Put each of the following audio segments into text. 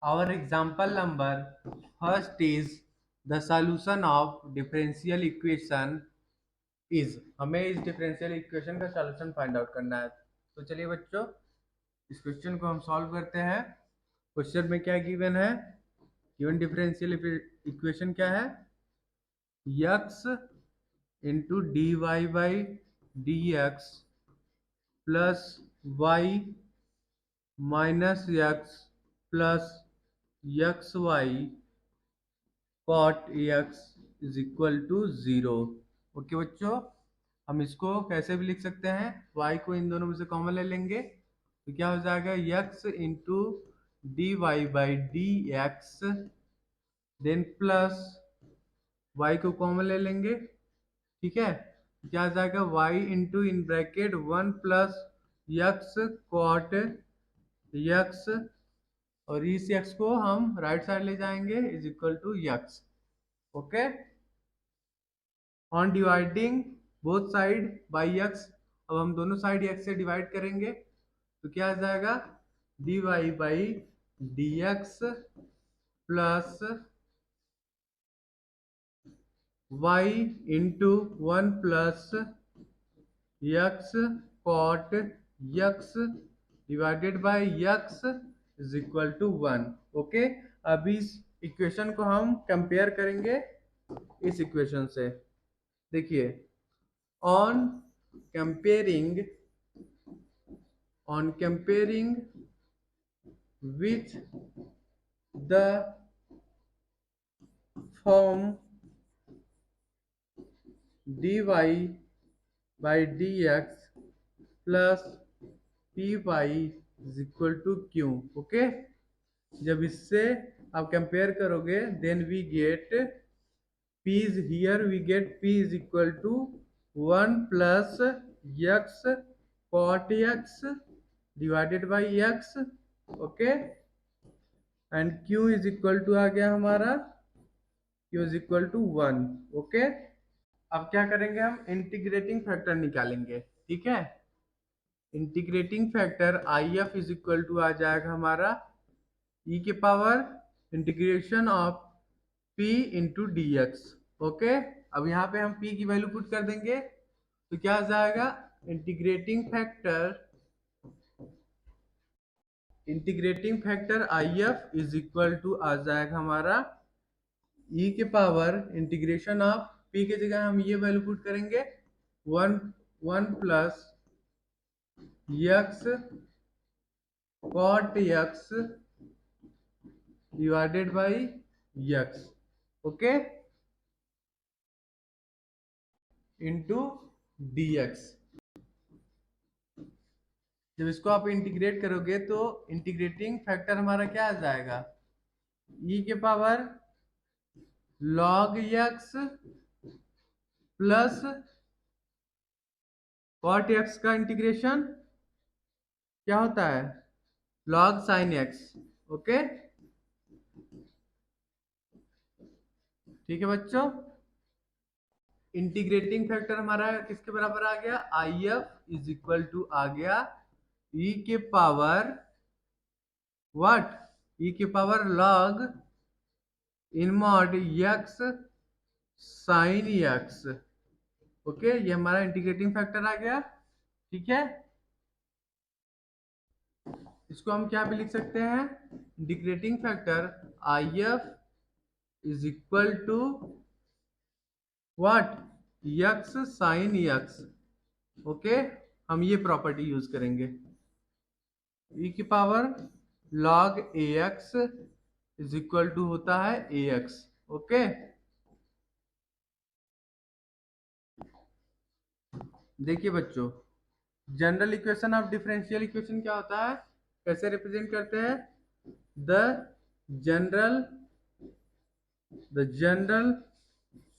Our example number first is the solution of differential equation is हमें इस differential equation का solution find out करना है। तो चलिए बच्चों, इस क्वेश्चन को हम सॉल्व करते हैं। क्वेश्चन में क्या गिवन है? गिवन डिफरेंशियल इक्वेशन क्या है? x into d y by d x plus y minus x plus x y cot x is equal to 0। Okay बच्चों, हम इसको कैसे भी लिख सकते हैं, y को इन दोनों में से कॉमन ले लेंगे तो क्या हो जाएगा? x into d y by d x then plus y को कॉमन ले लेंगे, ठीक है। क्या आ जाएगा? y into in bracket 1 plus x cot x, और इस x को हम राइट साइड ले जाएंगे is equal to x। Okay, on dividing both side by x, अब हम दोनों साइड x से डिवाइड करेंगे तो क्या आ जाएगा? D y by d x plus y into 1 plus x cot x divided by x is equal to 1। Okay, अब इस इक्वेशन को हम कंपेयर करेंगे इस इक्वेशन से। देखिए, on comparing with the form dy by dx plus py is equal to q। Okay, जब इससे आप कंपेयर करोगे then we get p is here, we get p is equal to 1 plus x cot x divided by x। Okay, and q is equal to आ गया हमारा, q is equal to 1। Okay, अब क्या करेंगे? हम integrating factor निकालेंगे, ठीक है। Integrating factor I F is equal to आ जाएगा हमारा ई के power integration of p into d x. Okay, अब यहाँ पे हम p की वैल्यू पुट कर देंगे तो क्या आ जाएगा? Integrating factor I F is equal to आ जाएगा हमारा ई के पावर इंटीग्रेशन ऑफ p की जगह हम ये वैल्यू पुट करेंगे 1 plus x cot x divided by x, okay, into d x. जब इसको आप इंटीग्रेट करोगे तो इंटीग्रेटिंग फैक्टर हमारा क्या आ जाएगा? ई के power log x plus cot x का इंटीग्रेशन क्या होता है? Log sign x. ओके, ठीक है बच्चों, इंटीग्रेटिंग फैक्टर हमारा किसके बराबर आ गया? I F is equal to आ गया ई के पावर व्हाट? ई के power log in mod x sine x. Okay, ये हमारा इंटीग्रेटिंग फैक्टर आ गया, ठीक है। इसको हम क्या भी लिख सकते हैं? Integrating factor I F is equal to what? X sine x. Okay, हम ये प्रॉपर्टी यूज करेंगे, ई की power log a x is equal to होता है ए एक्स। ओके, देखिए बच्चों, general equation of differential equation क्या होता है, कैसे रिप्रेजेंट करते हैं? The general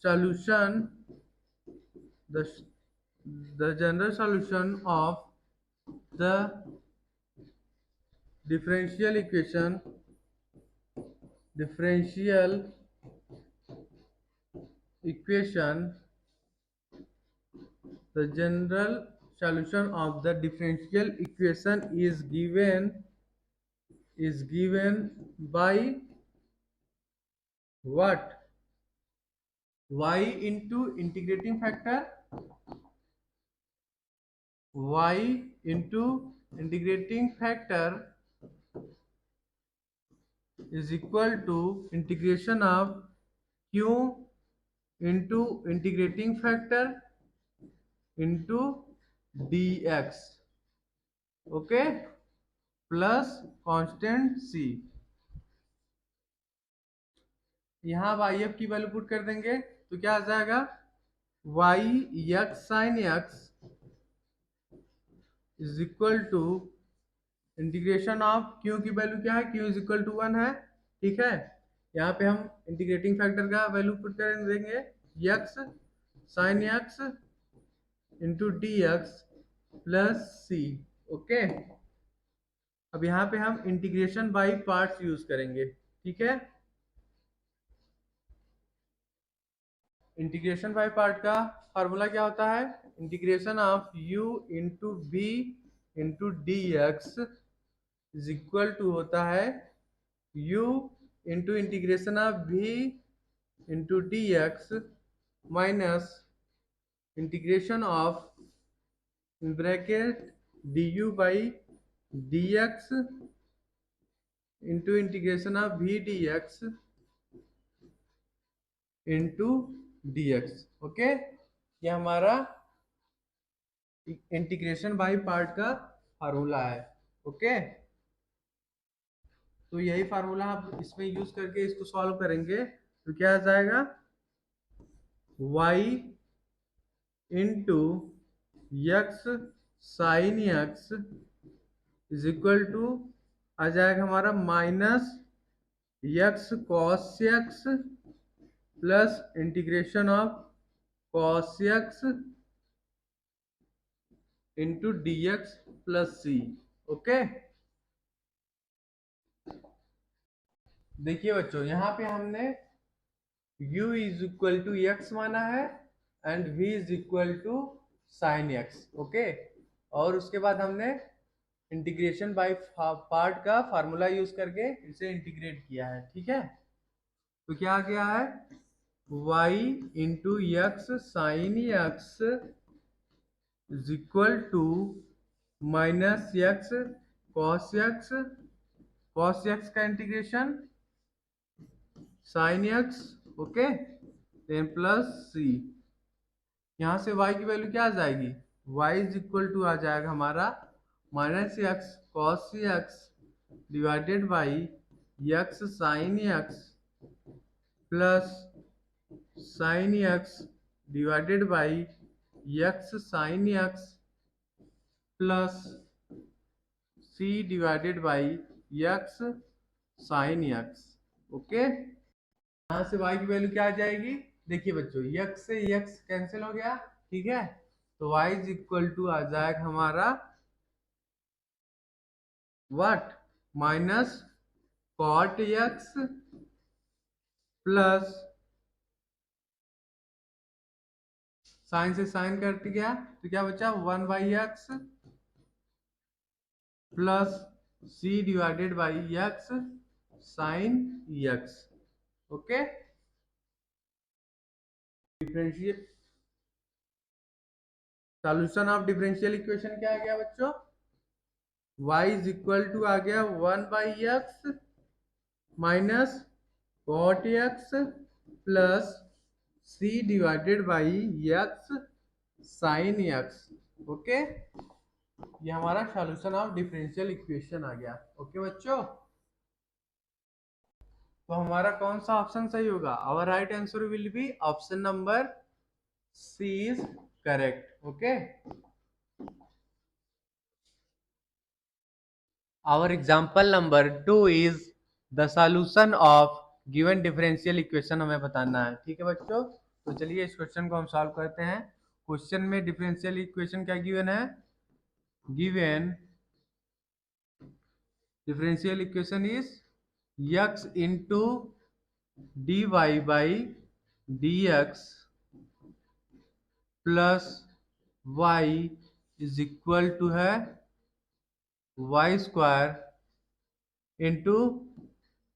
solution the general solution of the differential equation the general solution of the differential equation is given is given by what? Y into integrating factor, y into integrating factor is equal to integration of q into integrating factor into dx, okay, plus constant c। यहाँ y f की value put कर देंगे तो क्या आ जाएगा, y x sine x is equal to integration of q की value क्या है, क्यू इज इक्वल टू 1 है, ठीक है। यहाँ पे हम इंटीग्रेटिंग फैक्टर का वैल्यू पुट कर देंगे, x sine x into d x plus c, okay. अब यहाँ पे हम इंटीग्रेशन बाई पार्ट्स यूज करेंगे, ठीक है। इंटीग्रेशन बाय पार्ट का फार्मूला क्या होता है, integration of u into b into d x is equal to होता है u into integration of v into d x minus integration of bracket d u by d x into integration of v d x into d x, okay. ये हमारा integration by part का formula है, okay. तो यही formula आप इसमें use करके इसको सॉल्व करेंगे तो क्या आ जाएगा, y into x sine x is equal to आ जाएगा हमारा minus x cos x plus integration of cos x into d x plus c, okay. देखिए बच्चों, यहाँ पे हमने u is equal to x माना है and v is equal to sine x, okay. और उसके बाद हमने इंटीग्रेशन बाय पार्ट का फार्मूला यूज करके इसे इंटीग्रेट किया है, ठीक है। तो क्या आ गया है, y into x sine x is equal to minus x cos x का integration sine x, okay, then plus c. यहाँ से y की वैल्यू क्या आ जाएगी, y इज इक्वल टू आ जाएगा हमारा minus x cos x divided by x sine x plus sine x divided by x sine x plus c divided by x sine x, okay. यहाँ से y की value क्या आ जाएगी, देखिए बच्चों, x से x कैंसिल हो गया, ठीक है। तो y इज इक्वल टू आ जाएगा हमारा what, minus cot x plus sine से साइन कट गया तो क्या बचा, 1/x plus c divided by x sine x, okay. Differential solution of differential equation क्या आ गया बच्चों, y इज इक्वल टू आ गया 1/x minus cot x plus c divided by x sine x, okay. ये हमारा सॉल्यूशन ऑफ डिफरेंशियल इक्वेशन आ गया, ओके बच्चों। तो हमारा कौन सा ऑप्शन सही होगा, our right answer will be option number C is correct, okay. Our example number 2 is the solution of given differential equation हमें बताना है, ठीक है बच्चों। तो चलिए इस क्वेश्चन को हम सॉल्व करते हैं। क्वेश्चन में डिफरेंशियल इक्वेशन क्या गिवन है, given differential equation is x into d y by d x plus y is equal to है y square into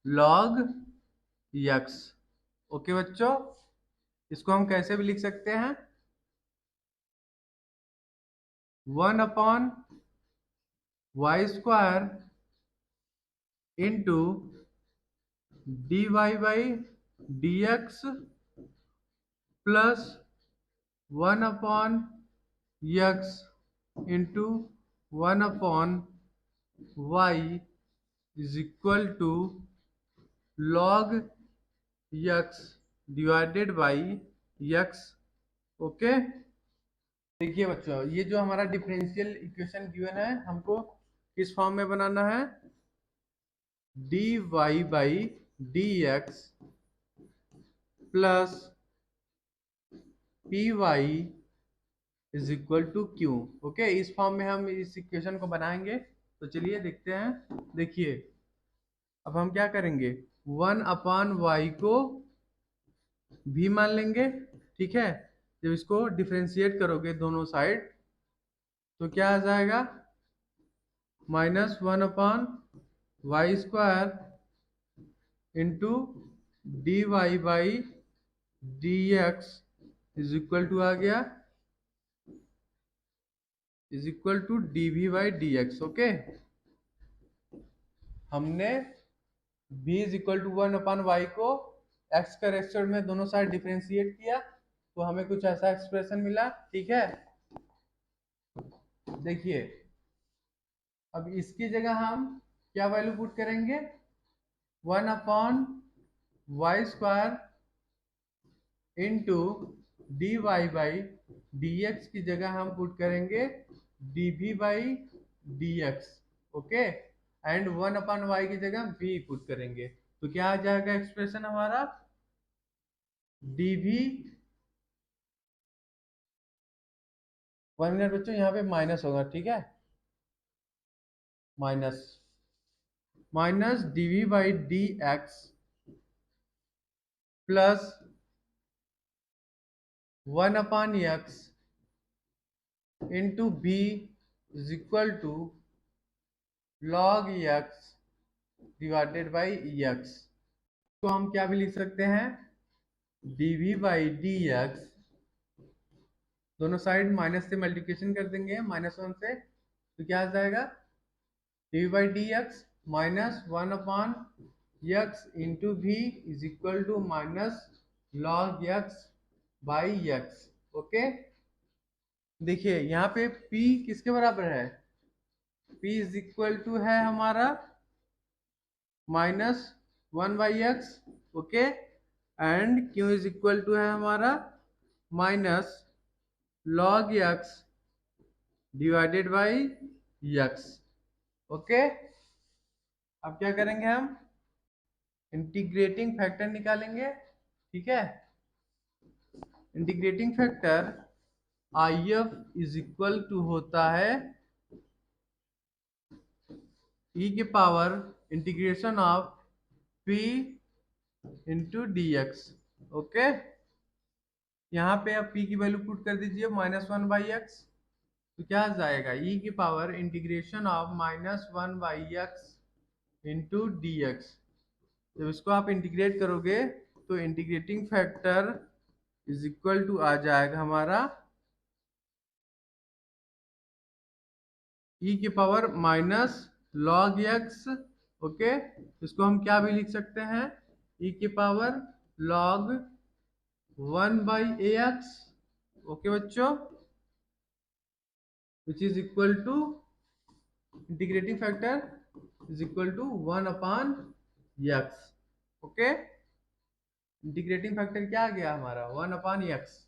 log x. Okay बच्चों, इसको हम कैसे भी लिख सकते हैं, 1/y² into dy by dx plus 1/x into 1/y is equal to log x divided by x। Okay, देखिए बच्चों, ये जो हमारा डिफरेंशियल इक्वेशन गिवन है, हमको किस फॉर्म में बनाना है, dy by dx plus py is equal to q. Okay, इस फॉर्म में हम इस इक्वेशन को बनाएंगे। तो चलिए देखते हैं। देखिए, अब हम क्या करेंगे, 1/y को भी मान लेंगे, ठीक है। जब इसको डिफरेंशिएट करोगे दोनों साइड, तो क्या आ जाएगा, -1/y² into dy by dx is equal to आ गया, is equal to dv by dx। Okay, हमने v is equal to 1/y को x का रेस्पेक्ट में दोनों साइड डिफरेंशिएट किया, तो हमें कुछ ऐसा एक्सप्रेशन मिला, ठीक है। देखिए, अब इसकी जगह हम क्या वैल्यू पुट करेंगे, 1/y² into dy by dx की जगह हम पुट करेंगे dv by dx। Okay, and 1/y की जगह v पुट करेंगे, तो क्या आ जाएगा एक्सप्रेशन हमारा, dv। 1 मिनट बच्चों, यहाँ पे माइनस होगा, ठीक है, minus dv by dx plus 1/x into v is equal to log x divided by x। तो हम क्या भी लिख सकते हैं, dv बाई dx, दोनों साइड माइनस से मल्टीप्लिकेशन कर देंगे, -1 से, तो क्या आ जाएगा, dv by dx minus 1/x into v is equal to minus log x by x। Okay, देखिए यहाँ पे p किसके बराबर है, p इज इक्वल टू है हमारा -1/x। Okay, and q is equal to है हमारा minus log x divided by x। Okay, अब क्या करेंगे, हम इंटीग्रेटिंग फैक्टर निकालेंगे, ठीक है। Integrating factor IF is equal to होता है e के power integration of p into dx। Okay, यहाँ पे आप p की वैल्यू पुट कर दीजिए -1/x, तो क्या आ जाएगा, e की power integration of -1/x into dx। जब इसको आप इंटीग्रेट करोगे, तो integrating factor is equal to आ जाएगा हमारा e की power minus log x। Okay, इसको हम क्या भी लिख सकते हैं, e की पावर log 1/ax। ओके बच्चों, which is equal to integrating factor is equal to 1/x। Okay, integrating factor क्या आ गया हमारा, 1/x।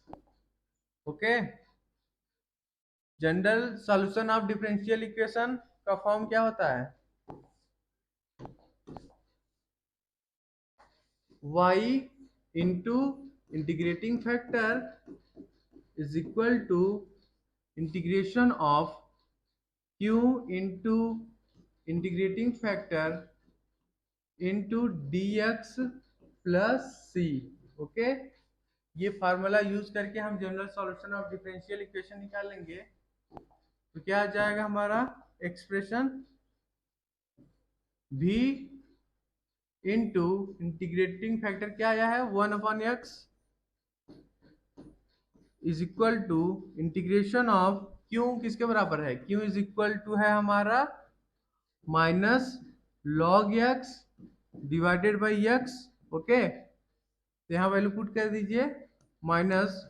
Okay, general solution of differential equation का फॉर्म क्या होता है, y into integrating factor is equal to integration of q into integrating factor into dx plus c। Okay, ये formula use करके हम general solution of differential equation निकालेंगे, तो क्या आ जाएगा हमारा expression, v into integrating factor क्या आया है 1/x is equal to integration of Q किसके बराबर है, क्यू इज इक्वल टू है हमारा minus log x divided by x. Okay, तो यहाँ वैल्यू पुट कर दीजिए minus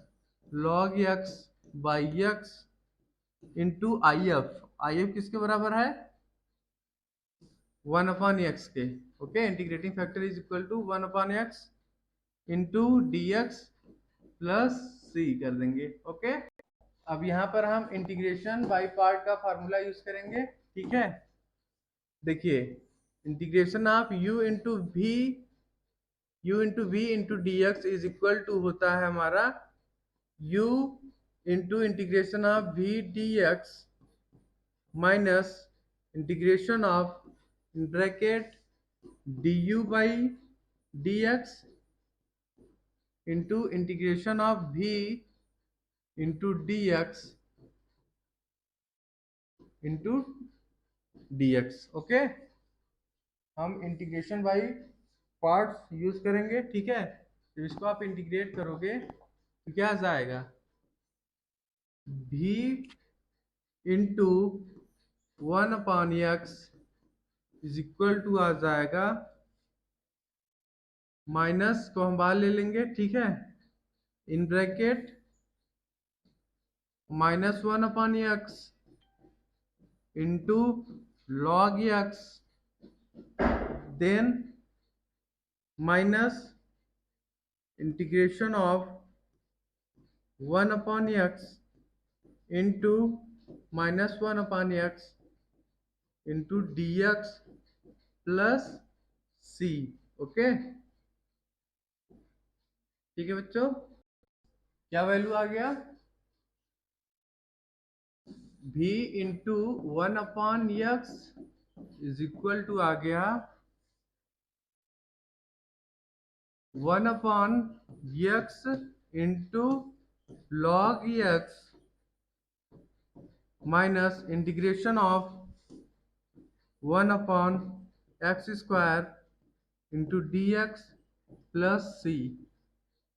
log x by x into I F किसके बराबर है 1/x के। Okay, integrating factor is equal to 1/x into d x plus c कर देंगे। ओके, अब यहाँ पर हम इंटीग्रेशन बाई पार्ट का फार्मूला यूज करेंगे। ठीक है, देखिए integration of u into v into d x is equal to होता है हमारा u into integration of v d x minus integration of bracket d u by d x into integration of v into d x into d x. Okay, हम integration by parts use करेंगे। ठीक है, तो इसको आप integrate करोगे तो क्या जाएगा v into 1/x is equal to आ जाएगा माइनस को हम बाहर ले लेंगे। ठीक है, in bracket -1/x into log x then minus integration of 1/x into -1/x into d x plus c. Okay, ठीक है बच्चों, क्या वैल्यू आ गया v into 1/x is equal to आ गया 1/x into log x minus integration of 1/x square into d x plus c.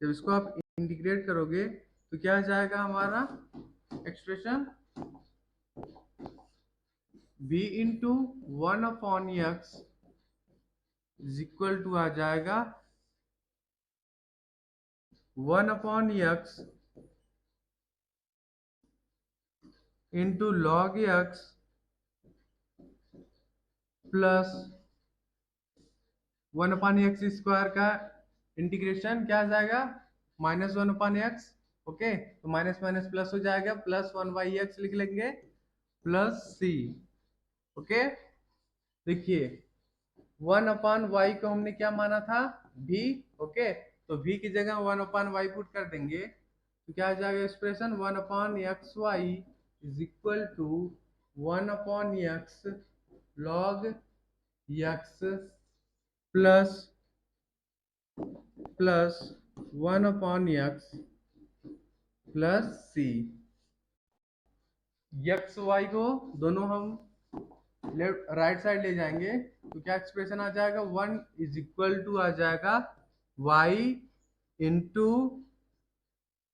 जब इसको आप इंटीग्रेट करोगे तो क्या जाएगा हमारा expression v into 1/x is equal to आ जाएगा 1/x into log x plus 1/x square का इंटीग्रेशन क्या आ जाएगा -1/x। ओके, तो माइनस माइनस प्लस हो जाएगा, प्लस 1/x लिख लेंगे प्लस सी। ओके, देखिए 1/y को हमने क्या माना था v। ओके, तो v की जगह 1/y पुट कर देंगे तो क्या आ जाएगा expression 1/xy is equal to 1/x log x plus 1/x plus c. X y को दोनों हम लेफ्ट राइट साइड ले जाएंगे तो क्या एक्सप्रेशन आ जाएगा 1 इज इक्वल टू आ जाएगा y into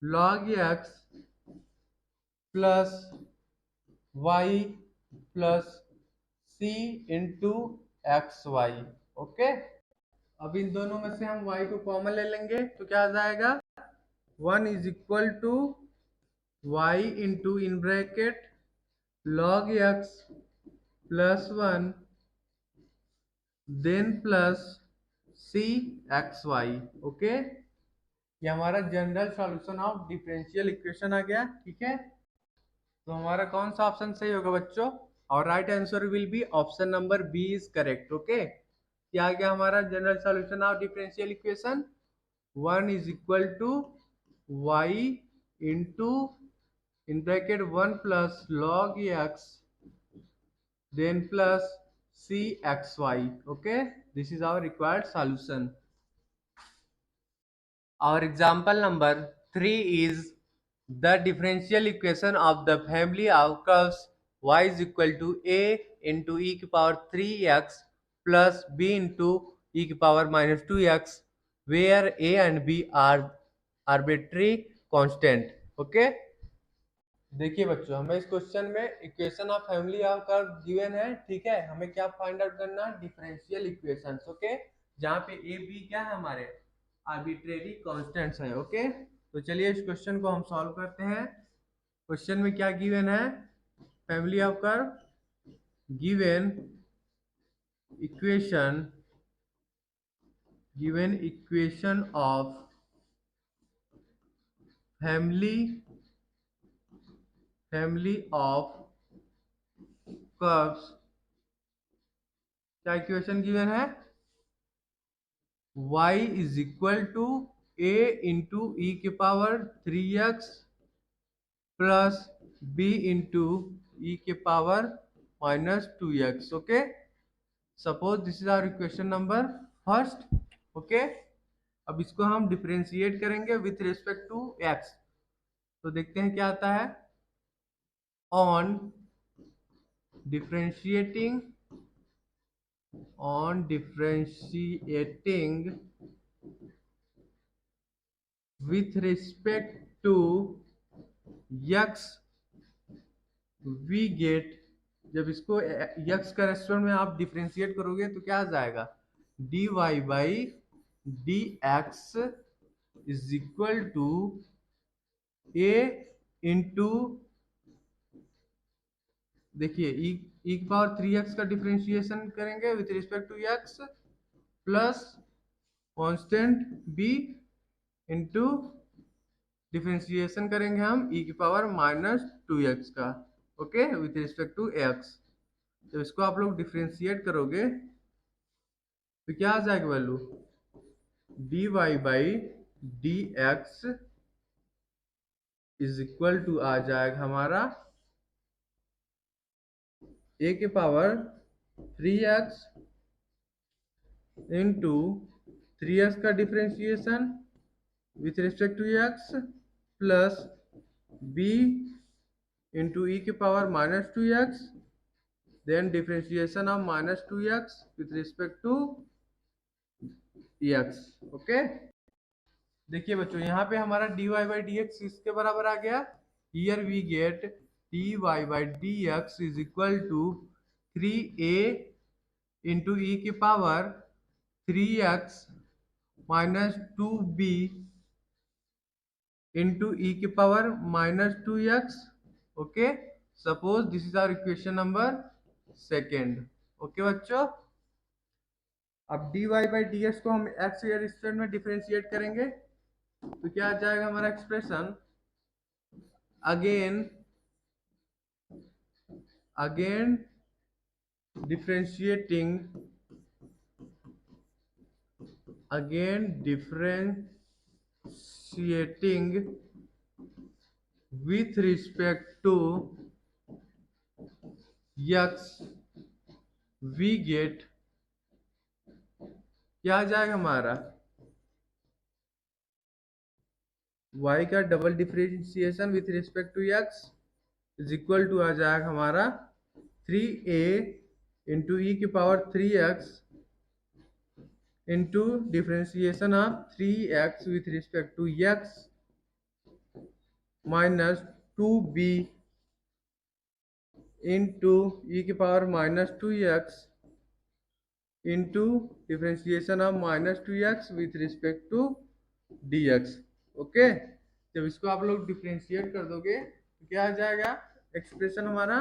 log x plus y plus c into x y. Okay, अब इन दोनों में से हम y को कॉमन ले लेंगे तो क्या आ जाएगा 1 is equal to y into in bracket log x plus 1 then plus c x y. Okay, ये हमारा general solution of differential equation आ गया। ठीक है, तो हमारा कौन सा ऑप्शन सही होगा बच्चों, और right answer will be option number B is correct. Okay, क्या आ गया हमारा general solution of differential equation 1 is equal to y into in bracket 1 plus log x then plus cxy. Okay, this is our required solution. Our example number 3 is the differential equation of the family of curves y is equal to a into e की power 3x plus b into e की power minus 2x where a and b are arbitrary constant. Okay, देखिए बच्चों, हमें इस question में equation of family of curve given है, ठीक है। हमें क्या फाइंड आउट करना है, डिफरेंशियल इक्वेशंस, ओके, जहाँ पे ए बी क्या है, हमारे आर्बिट्रेरी कांस्टेंट्स है, ओके। तो चलिए इस क्वेश्चन को हम सॉल्व करते हैं। क्वेश्चन में क्या गिवन है, family of curve given equation of family of curves, क्या इक्वेशन गिवन है, y is equal to a into e के power 3x plus b into e के power minus 2x, okay. Suppose this is our equation number first, okay. अब इसको हम differentiate करेंगे with respect to x, तो देखते हैं क्या आता है। On differentiating with respect to x we get, जब इसको x का रेस्पेक्ट में आप डिफरेंशिएट करोगे तो क्या आ जाएगा, dy by d x is equal to a into, देखिए ई की पावर 3x का डिफरेंशिएशन करेंगे with respect to x plus constant b into differentiation करेंगे हम e की पावर माइनस 2x का, okay, with respect to x। तो इसको आप लोग डिफरेंशिएट करोगे तो क्या आ जाएगा value, dy by d x is equal to आ जाएगा हमारा a के पावर 3x इंटू 3x का differentiation with respect to x plus b into e के power minus 2x, then differentiation of minus 2x with respect to x, okay. देखिए बच्चों, यहाँ पे हमारा dy बाई डी एक्स किसके बराबर आ गया, here we get dy by d x is equal to 3a into e की power 3x minus 2b into e की power minus 2x, okay. Suppose this is our equation number second, okay बच्चों। अब dy by d x को हम x के respect में differentiate करेंगे तो क्या आ जाएगा हमारा expression, again differentiating with respect to x we get, क्या आ जाएगा हमारा, y का double differentiation with respect to x is equal to आ जाएगा हमारा 3a इंटू ई की power 3x into differentiation of 3x with respect to x minus 2b into e की power minus 2x into differentiation of minus 2x with respect to dx, okay. जब इसको आप लोग differentiate कर दोगे तो क्या आ जाएगा एक्सप्रेशन हमारा,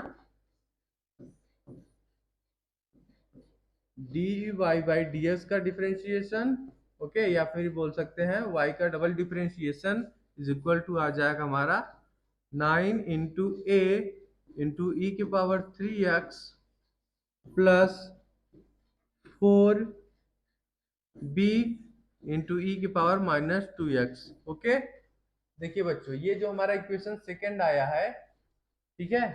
dy बाई डी एक्स का डिफरेंशिएशन, ओके, या फिर बोल सकते हैं y का double differentiation is equal to आ जाएगा हमारा 9 इंटू ए इंटू ई की power 3x plus 4b into e की पावर माइनस 2x, ओके। देखिए बच्चों, ये जो हमारा इक्वेशन सेकेंड आया है, ठीक है,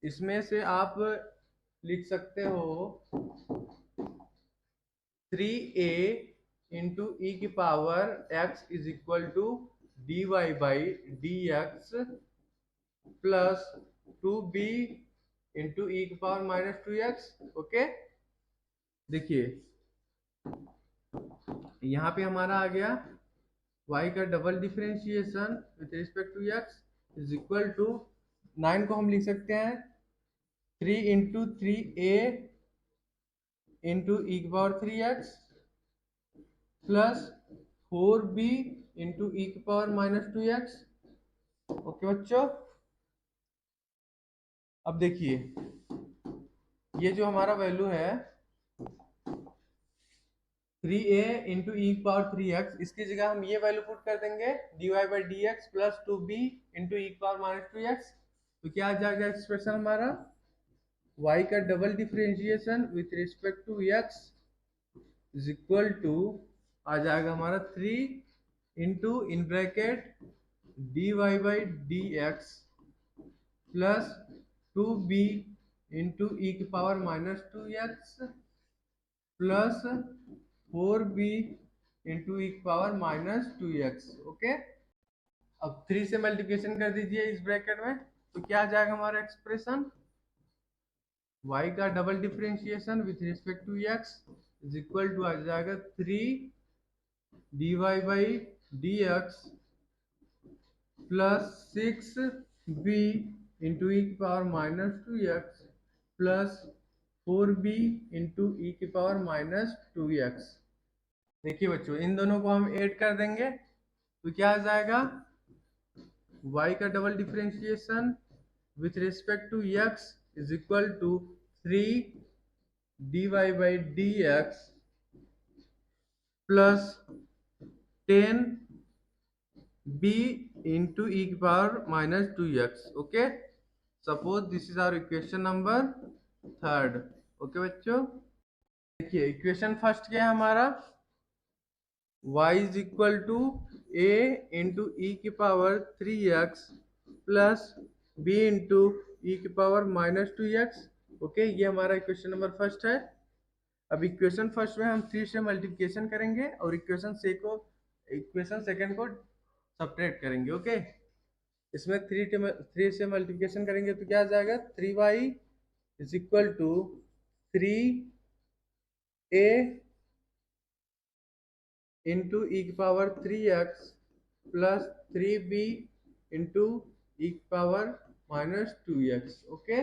इसमें से आप लिख सकते हो 3a इंटू ई की power x is equal to dy by d x plus 2b into e की पावर माइनस 2x, ओके। देखिए यहाँ पे हमारा आ गया y का double differentiation with respect to x is equal to 9 को हम लिख सकते हैं 3 × 3a इंटू ई की power 3x plus 4b into e की पावर -2x। ओके बच्चों, अब देखिए ये जो हमारा वैल्यू है 3a इंटू ई की पावर 3x, इसकी जगह हम ये वैल्यू पुट कर देंगे dy/dx plus 2b into e की पावर -2x। तो क्या आ जाएगा एक्सप्रेशन हमारा y का double differentiation with respect to x is equal to आ जाएगा हमारा 3 into in bracket dy/dx plus 2b into e की power -2x plus 4b into e की पावर -2x। ओके, अब 3 से मल्टीप्लिकेशन कर दीजिए इस ब्रैकेट में, तो क्या आ जाएगा हमारा एक्सप्रेशन y का double differentiation with respect to x is equal to आ जाएगा 3 dy/dx plus 6b into e की power -2x plus 4b into e की पावर -2x। देखिए बच्चों इन दोनों को हम ऐड कर देंगे तो क्या आ जाएगा y का double differentiation with respect to x is equal to 3 dy/dx plus 10 b into e की power -2x। Okay, suppose this is our equation number 3। Okay बच्चों, देखिए इक्वेशन फर्स्ट क्या है हमारा y is equal to a into e की power 3x plus b into e की power -2x। Okay, ये हमारा इक्वेशन नंबर फर्स्ट है। अब इक्वेशन फर्स्ट में हम 3 से मल्टीप्लिकेशन करेंगे और इक्वेशन सेकंड को सब्ट्रैक्ट करेंगे। ओके, इसमें 3 से मल्टीप्लिकेशन करेंगे तो क्या आ जाएगा 3y is equal to 3a into e की power 3x plus 3b into e की power -2x। Okay,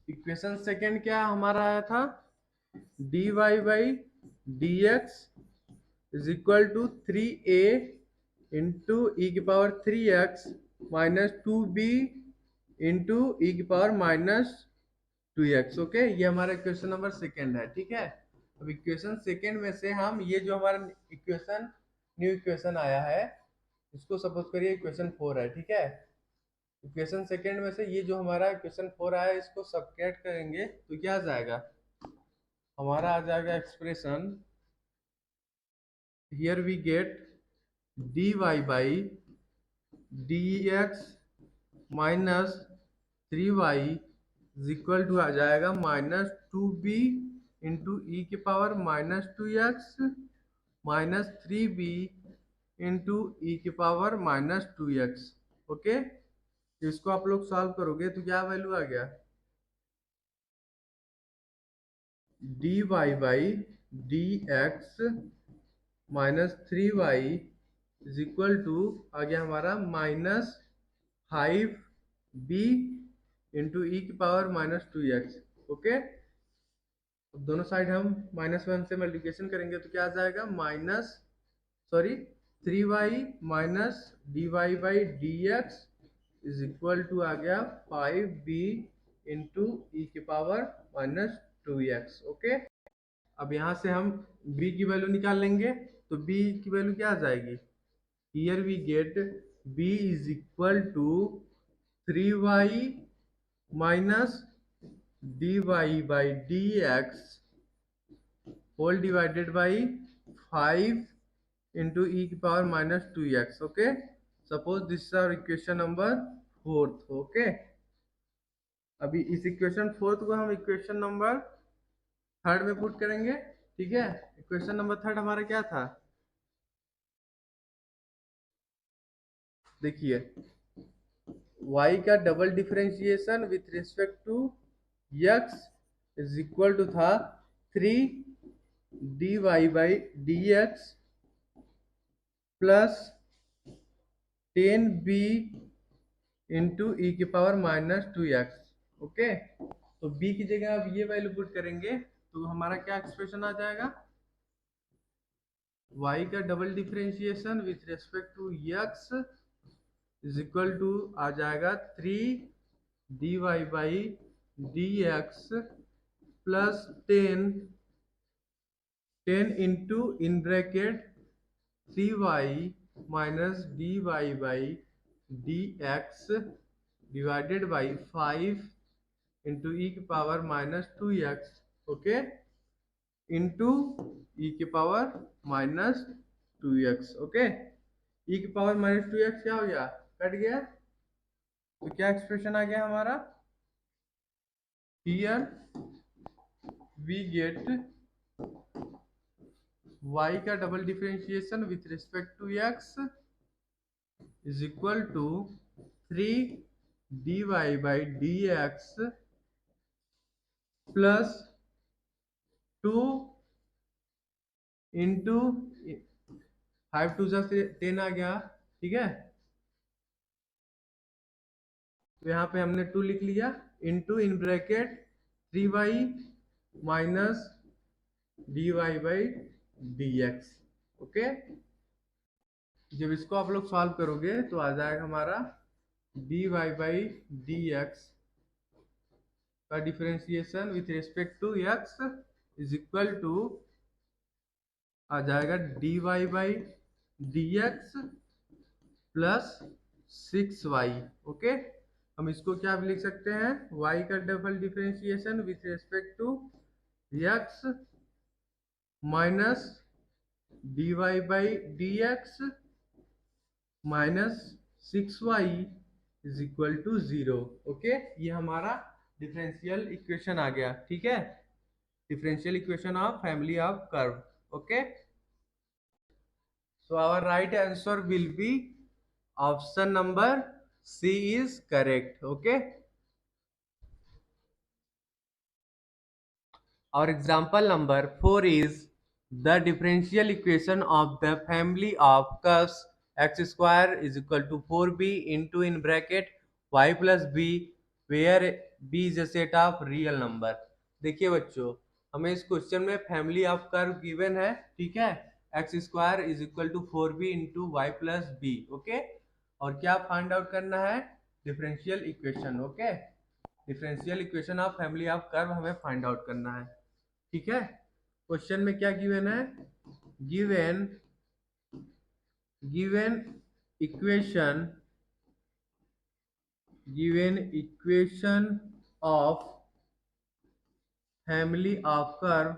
equation second क्या हमारा आया था dy/dx is equal to 3a into e की power 3x minus 2b into e की power -2x। Okay, ये हमारा इक्वेशन नंबर सेकंड है। ठीक है, अब इक्वेशन सेकंड में से हम ये जो हमारा न्यू इक्वेशन आया है इसको सपोज करिए इक्वेशन 4 है। ठीक है, इक्वेशन सेकंड में से ये जो हमारा इक्वेशन 4 आया है इसको सब्ट्रैक्ट करेंगे तो क्या आ जाएगा हमारा आ जाएगा expression here we get dy/dx minus 3y is equal to आ जाएगा -2b इंटू ई की power -2x minus 3b into e की पावर -2x। ओके, इसको आप लोग सॉल्व करोगे तो क्या वैल्यू आ गया dy/dx minus 3y is equal to आ गया हमारा -5b इंटू ई की पावर -2x। ओके, अब दोनों साइड हम -1 से मल्टीप्लिकेशन करेंगे तो क्या आ जाएगा 3y minus dy/dx is equal to आ गया 5b इंटू ई की पावर -2x। ओके, अब यहाँ से हम b की वैल्यू निकाल लेंगे तो b की वैल्यू क्या आ जाएगी here we get b is equal to 3y minus dy/dx whole divided by 5 into e की power -2x। Okay, suppose this is our equation number 4। Okay, अभी इस इक्वेशन 4 को हम इक्वेशन नंबर 3 में पुट करेंगे। ठीक है, इक्वेशन नंबर 3 हमारा क्या था देखिए y का double differentiation with respect to x is equal to था 3 dy/dx plus 10b into e की पावर -2x। ओके, तो b की जगह आप ये वैल्यू पुट करेंगे तो हमारा क्या एक्सप्रेशन आ जाएगा, y का double differentiation with respect to x is equal to आ जाएगा 3 dy/dx plus 10 into in bracket 3y minus dy/dx divided by 5 into e की power -2x। Okay, into e की पावर -2x। ओके, ई की power -2x क्या हो गया, cut गया, तो क्या एक्सप्रेशन आ गया हमारा, हियर वी गेट y का double differentiation with respect to x is equal to 3 dy/dx plus 2 into 5 two से 10 आ गया, ठीक है, तो यहाँ पे हमने 2 लिख लिया, into in bracket 3y minus dy/dx। Okay, जब इसको आप लोग सॉल्व करोगे तो आ जाएगा हमारा dy/dx का differentiation with respect to x is equal to आ जाएगा dy/dx प्लस 6y। ओके, हम इसको क्या भी लिख सकते हैं, y का double differentiation with respect to x minus dy/dx minus 6y is equal to 0। Okay, ये हमारा डिफरेंशियल इक्वेशन आ गया, ठीक है, differential equation of family of curve. Okay, so our right answer will be option number C is correct। okay, our example number 4 is the differential equation of the family of curves x square is equal to 4b into in bracket y plus b where b is a set of real number। देखिए बच्चों, हमें इस question में family of curve given है, ठीक है, x square is equal to 4b into y plus b. Okay, और क्या फाइंड आउट करना है, differential equation. Okay, differential equation of family of curve हमें फाइंड आउट करना है, ठीक है। क्वेश्चन में क्या गिवन है, given given equation of family of curve,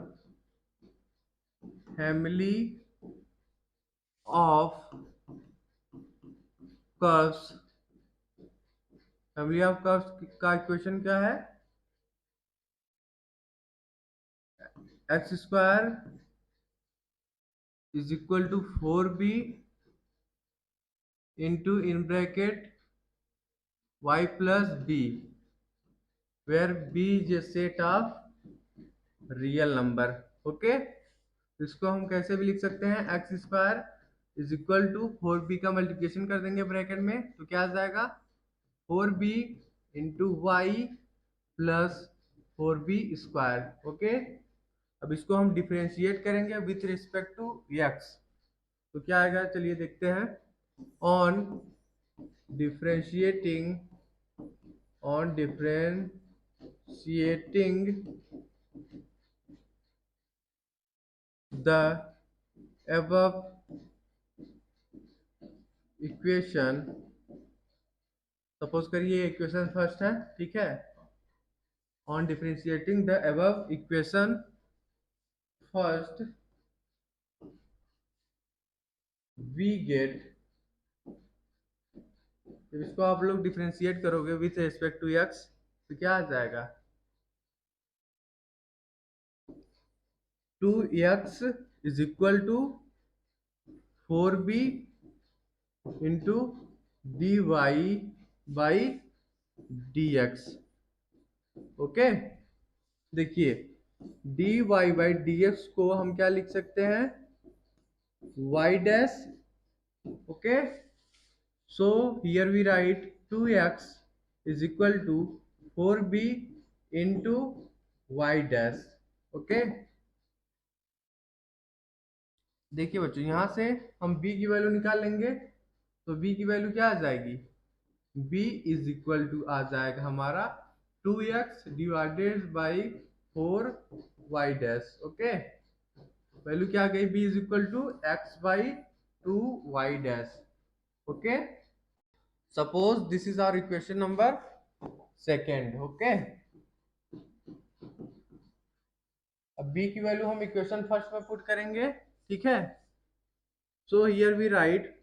family of curves, family of curves का इक्वेशन क्या है, x square is equal to 4b into in bracket y plus b where b is a set of real number. Okay, इसको हम कैसे भी लिख सकते हैं, x square is equal to 4b का मल्टीप्लिकेशन कर देंगे ब्रैकेट में, तो क्या आ जाएगा 4b into y plus 4b square. Okay, अब इसको हम डिफरेंशिएट करेंगे विथ रिस्पेक्ट टू x, तो क्या आएगा, चलिए देखते हैं, on differentiating the above equation, suppose करिए इक्वेशन फर्स्ट है, ठीक है, on differentiating the above equation first we get, जब इसको आप लोग डिफरेंशिएट करोगे विथ रिस्पेक्ट टू x तो क्या आ जाएगा, 2x is equal to 4b into dy/dx। Okay, देखिए dy by dx को हम क्या लिख सकते हैं, y dash. Okay, so here we write 2x is equal to 4b into y dash. Okay, देखिए बच्चों यहाँ से हम b की वैल्यू निकाल लेंगे, तो b की वैल्यू क्या आ जाएगी, b इज इक्वल टू आ जाएगा हमारा 2x divided by 4y dash. Okay, value क्या आ गई, b is equal to x by 2y dash. Okay, suppose this is our equation number second. Okay, अब b की वैल्यू हम इक्वेशन फर्स्ट में पुट करेंगे. ठीक है, so here we write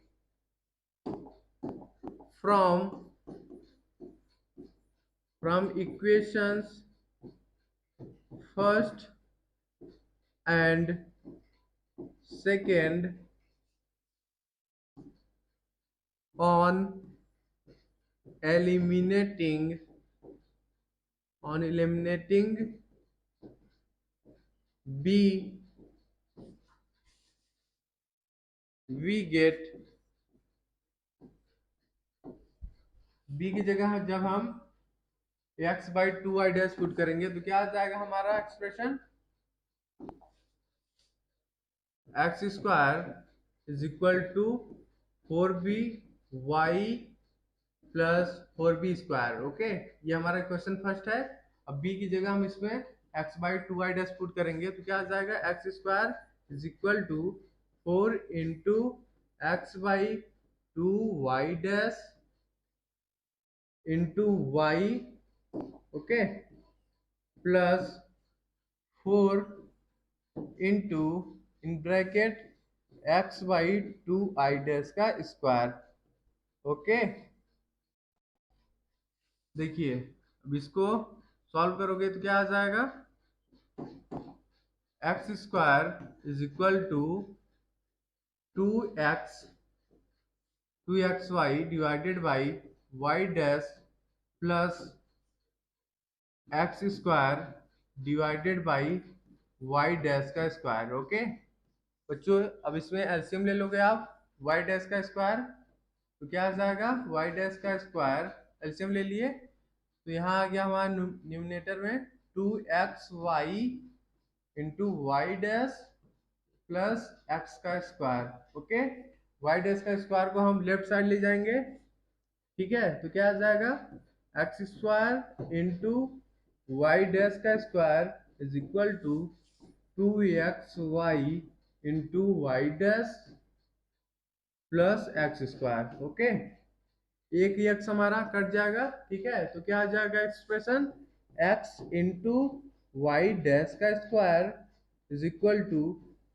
from equations first and second on eliminating b, we get b की जगह जब हम x by 2y dash put करेंगे तो क्या आ जाएगा हमारा expression, x square is equal to 4b y plus 4b square. Okay, ये हमारा क्वेश्चन फर्स्ट है. अब b की जगह हम इसमें x by 2y dash put करेंगे तो क्या आ जाएगा, x square is equal to 4 into x by 2y dash into y. Okay, plus 4 into in bracket x by 2i dash का स्क्वायर. ओके, देखिए अब इसको सॉल्व करोगे तो क्या आ जाएगा, x square is equal to 2x y divided by y dash plus x square divided by y dash का स्क्वायर. ओके बच्चों, अब इसमें एलसीएम ले लोगे आप वाई डैश का स्क्वायर तो क्या आ जाएगा, वाई डैश का स्क्वायर एलसीएम ले लिए तो यहाँ आ गया हमारा न्यूमिनेटर में 2xy into y dash plus x का स्क्वायर. ओके, वाई डैश का स्क्वायर को हम लेफ्ट साइड ले जाएंगे. ठीक है, तो क्या आ जाएगा, x square into y dash का square is equal to 2xy into y dash plus x square. Okay, एक ही एक्स हमारा कट जाएगा. ठीक है, तो क्या आ जाएगा expression, x into y dash का square is equal to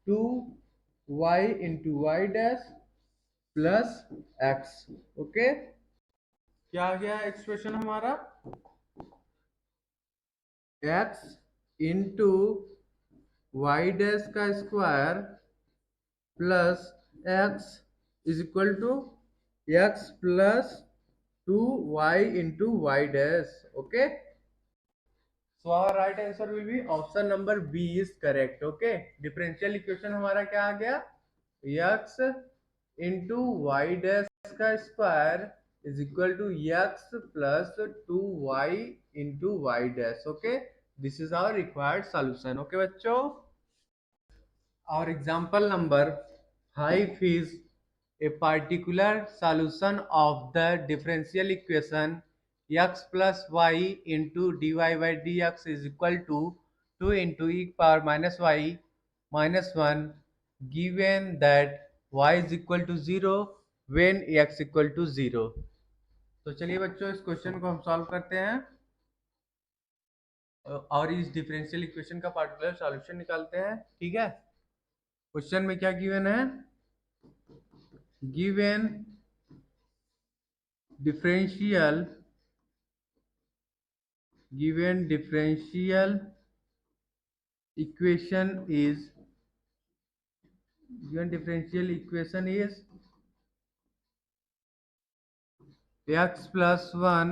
2y into y dash plus x. Okay, क्या आ गया एक्सप्रेशन हमारा, x इंटू वाई डैश का square plus x is equal to x plus 2y into y dash. Okay, so our right answer will be option number B is correct. Okay, differential equation हमारा क्या आ गया, x into y dash का square is equal to x plus 2y into y dash. Okay, this is our required solution. Okay बच्चों, our example number 5 is a particular solution of the differential equation x plus y into dy by dx is equal to 2 into e power minus y minus 1 given that y is equal to 0 when x equal to 0. तो चलिए बच्चों इस question को हम solve करते हैं और इस डिफरेंशियल इक्वेशन का पार्टिकुलर सॉल्यूशन निकालते हैं. ठीक है, क्वेश्चन में क्या गिवन है, given differential equation is x plus 1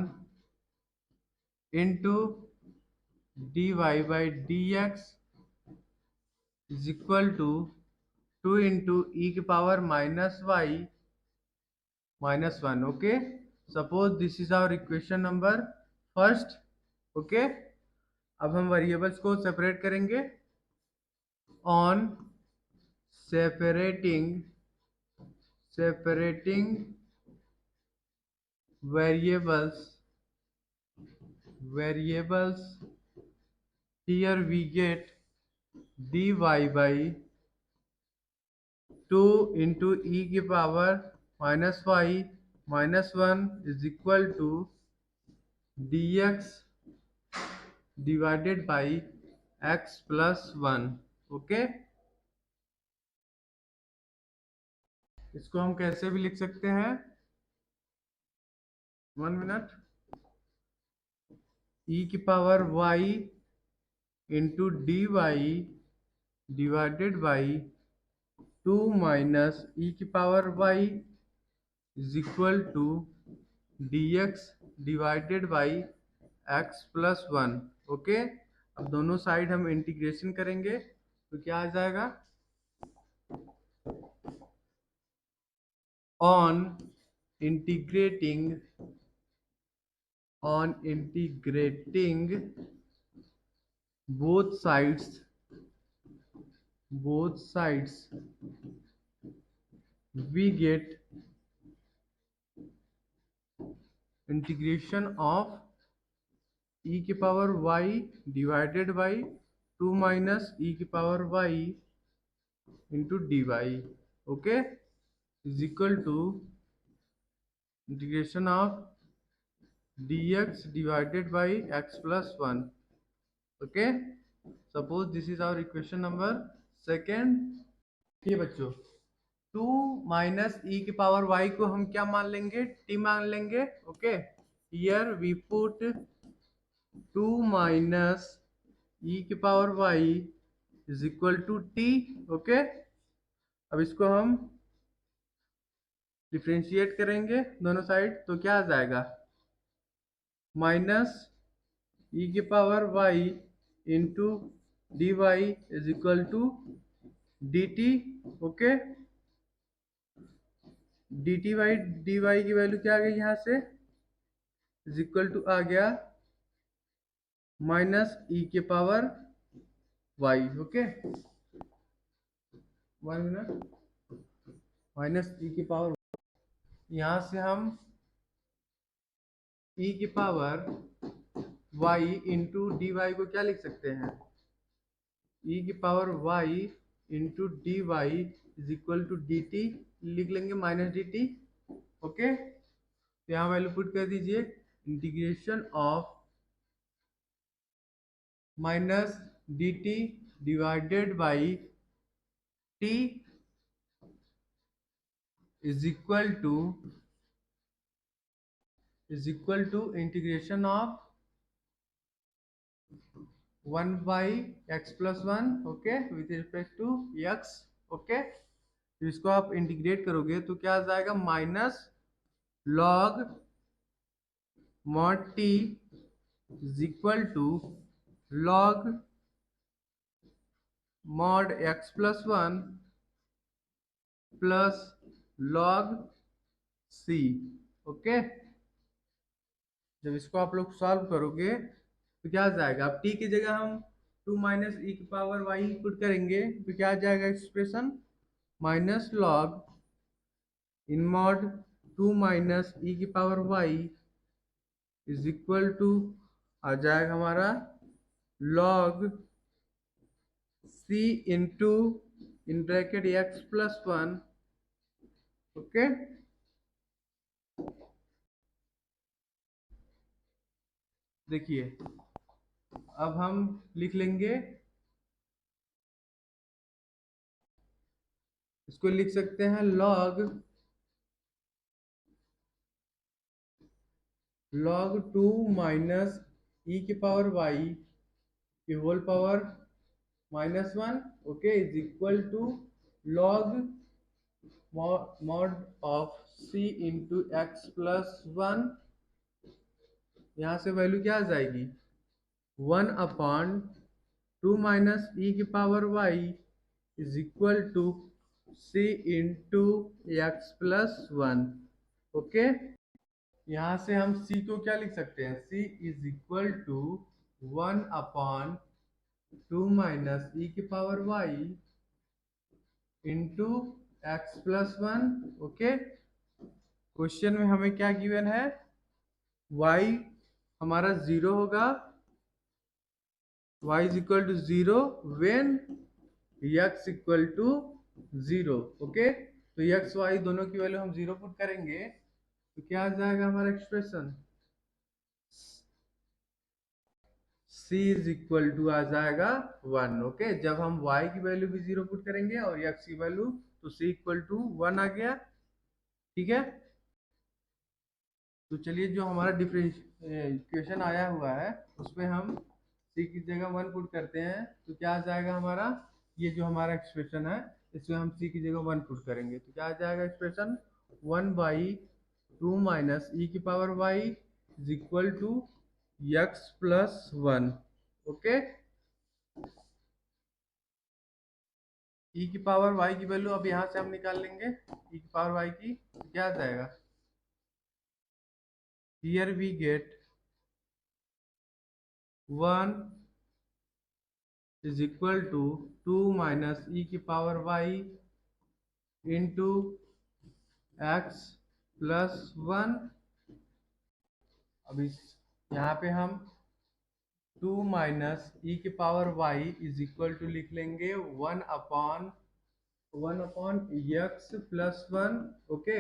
into dy by dx is equal to 2 into e की power minus y minus one. Okay, suppose this is our equation number first. Okay, अब हम variables को separate करेंगे। On separating variables, here we get dy by 2 into e की power minus y minus one is equal to dx divided by x plus one. Okay, इसको हम कैसे भी लिख सकते हैं, 1 मिनट, e की power y into d y divided by 2 minus ई की power y is equal to dx divided by x plus one. Okay, अब दोनों साइड हम इंटीग्रेशन करेंगे तो क्या आ जाएगा, on integrating both sides we get integration of e की power y divided by 2 minus e की power y into d y. Okay, is equal to integration of dx divided by x plus one. Okay, suppose this is our equation number second. ये बच्चों, 2 minus ई की power y को हम क्या मान लेंगे, t मान लेंगे। Okay, here we put 2 minus ई की power y is equal to t। Okay, अब इसको हम डिफ्रेंशिएट करेंगे दोनों साइड तो क्या आ जाएगा, माइनस ई की power y into d y is equal to d t. Okay, d t by d y की वैल्यू क्या आ गई यहाँ से, इज इक्वल टू आ गया माइनस ई के power y. Okay, 1 minute, minus ई की पावर, यहाँ से हम ई की power y into d y को क्या लिख सकते हैं, ई की power y into d y is equal to d t लिख लेंगे, माइनस डी टी। ओके, तो यहाँ वैल्यू पुट कर दीजिए, integration of minus D T divided by T is equal to integration of 1 by X plus one. Okay, with respect to X. Okay, तो इसको आप integrate करोगे तो क्या आ जाएगा, minus log mod T is equal to log mod X plus one plus log C. Okay, जब इसको आप लोग सॉल्व करोगे तो क्या आ जाएगा, अब टी की जगह हम 2 माइनस ई की पावर वाई पुट करेंगे तो क्या आ जाएगा expression, minus log in mod 2 minus ई की power Y is equal to आ जाएगा हमारा log c into in bracket x plus one. Okay, देखिए अब हम लिख लेंगे, इसको लिख सकते हैं log 2 माइनस ई की पावर वाई की whole power minus one. Okay, is equal to log mod of C into X plus one. यहाँ से वैल्यू क्या आ जाएगी, 1 अपॉन 2 माइनस ई की power Y is equal to c into X plus one. Okay, यहाँ से हम c को क्या लिख सकते हैं, c is equal to 1/2 - e⁻y into X plus one. Okay, question में हमें क्या गिवन है, y हमारा 0 होगा, y is equal to 0 when x equal to 0। Okay, तो x y दोनों की वैल्यू हम 0 पुट करेंगे तो क्या आ जाएगा हमारा expression, c is equal to आ जाएगा 1। ओके, जब हम y की वैल्यू भी 0 पुट करेंगे और x की वैल्यू, तो c इक्वल टू 1 आ गया। ठीक है, तो चलिए जो हमारा डिफरेंस इक्वेशन आया हुआ है उसमें हम c की जगह 1 पुट करते हैं तो क्या आ जाएगा हमारा, ये जो हमारा एक्सप्रेशन है इसमें हम c की जगह 1 पुट करेंगे तो क्या आ जाएगा expression, 1/2 - e⁻y is equal to x plus 1। Okay, e की पावर y की वैल्यू अब यहाँ से हम निकाल लेंगे, e की पावर y की तो क्या आ जाएगा, here we get 1 is equal to 2 - e की power y into X plus 1। अब इस यहाँ पे हम 2 - e की power y is equal to लिख लेंगे 1/1 एक्स प्लस 1। ओके,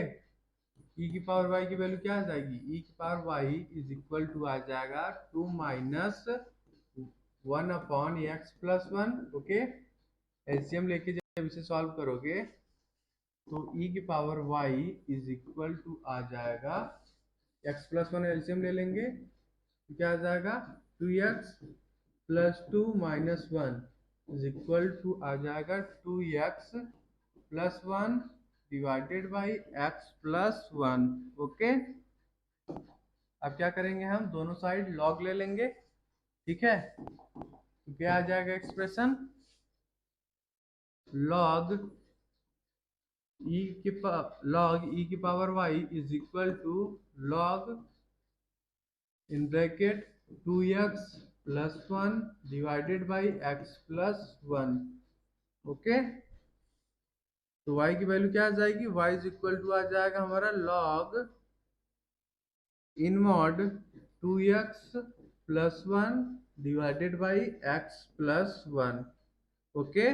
e की पावर y की वैल्यू क्या आ जाएगी, e की power y is equal to आ जाएगा 2 - 1/x प्लस 1। ओके, एलसीएम लेके जब इसे सॉल्व करोगे तो e की power y is equal to आ जाएगा, x प्लस 1 एलसीएम ले लेंगे तो क्या आ जाएगा, 2x plus 2 minus 1 is equal to आ जाएगा 2x plus 1 divided by x plus 1। Okay, अब क्या करेंगे, हम दोनों साइड लॉग ले लेंगे। ठीक है, तो क्या आ जाएगा एक्सप्रेशन, लॉग e की power y is equal to log in bracket 2x plus 1 divided by x plus 1। Okay, तो y की वैल्यू क्या आ जाएगी, y इज इक्वल टू आ जाएगा हमारा log in mod 2x plus 1 divided by x plus 1। Okay,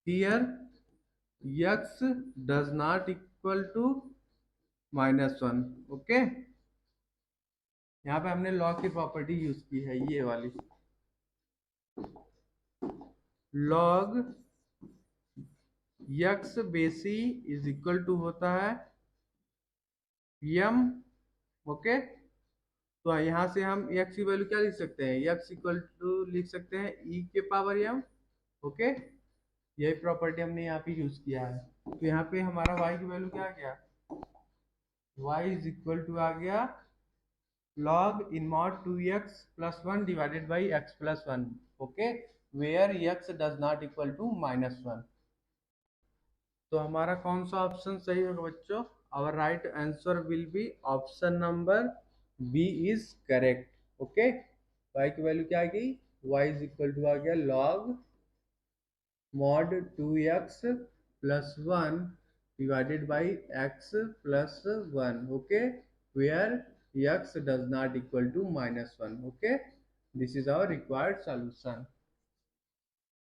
here x does not equal to -1। Okay, यहाँ पे हमने लॉग की प्रॉपर्टी यूज की है, ये वाली लॉग x बेसी इज इक्वल टू होता है m। ओके, तो यहाँ से हम x की वैल्यू क्या लिख सकते हैं, x इक्वल टू लिख सकते हैं e के पावर m। ओके, यही प्रॉपर्टी हमने यहाँ पे यूज किया है। तो यहाँ पे हमारा y की वैल्यू क्या आ गया, y इज इक्वल टू आ गया log in mod 2x plus 1 divided by x plus 1। Okay, where x does not equal to -1। तो हमारा कौन सा ऑप्शन सही होगा बच्चों, our right answer will be option number B is correct. Okay, y की वैल्यू क्या आ गई, y इज इक्वल टू आ गया log mod 2x plus 1 divided by x plus 1। Okay, where x does not equal to -1। okay, this is our required solution।